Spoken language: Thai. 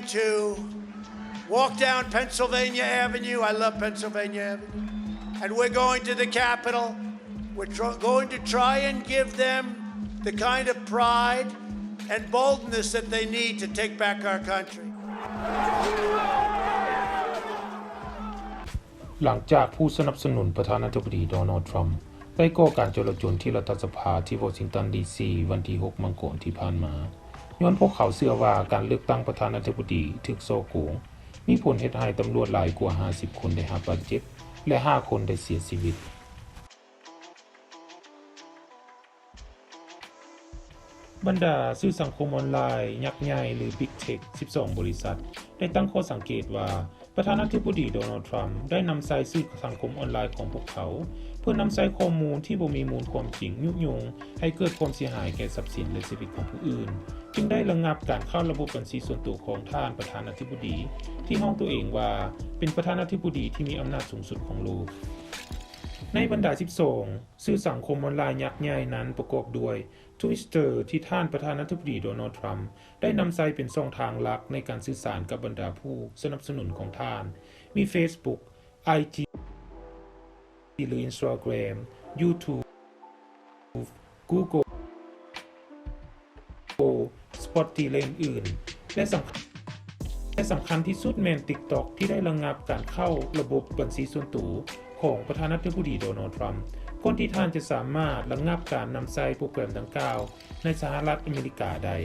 to walk down Pennsylvania Avenue. I love Pennsylvania Avenue. And we're going to the Capitol. We're going to try and give them the kind of pride and boldness that they need to take back our country. หลังจากผู้สนับสนุนประธานาธิบดีโดนัลด์ทรัมป์ได้ก่อการโจลจลที่รัฐสภาที่วอชิงตันดีซีวันที่ 6 มกราคมที่ผ่านมาย้อนพวกเขาเชื่อว่าการเลือกตั้งประธานาธิบดีถูกโกงมีผลเฮ็ดให้ตำรวจหลายกว่า50คนได้รับบาดเจ็บและ5คนได้เสียชีวิตบรรดาสื่อสังคมออนไลน์ยักษ์ใหญ่หรือ Big Tech 12 บริษัทได้ตั้งข้อสังเกตว่าประธานาธิบดีโดนัลด์ทรัมป์ได้นำใช้สื่อสังคมออนไลน์ของพวกเขาเพื่อนำใช้ข้อมูลที่บ่มีมูลความจริงยุยงให้เกิดความเสียหายแก่ทรัพย์สินและชีวิตของผู้อื่นจึงได้ระงับการเข้าระบบบัญชีส่วนตัวของท่านประธานาธิบดีที่ห้องตัวเองว่าเป็นประธานาธิบดีที่มีอำนาจสูงสุดของโลกในบรรดา12สื่อสังคมออนไลน์ยักษ์ใหญ่นั้นประกอบด้วย Twitter ที่ท่านประธานาธิบดีโดนัลด์ทรัมป์ได้นำใช้เป็นช่องทางหลักในการสื่อสารกับบรรดาผู้สนับสนุนของท่านมี Facebook IG หรือ Instagram YouTube Google Spotify และอื่นๆและสำคัญที่สุดแม่น TikTok ที่ได้ระงับการเข้าระบบบัญชีส่วนตัวของประธานาธิบดีโดนัลด์ทรัมป์ก่อนที่ท่านจะสามารถระงับการนำใช้โปรแกรมดังกล่าวในสหรัฐอเมริกาได้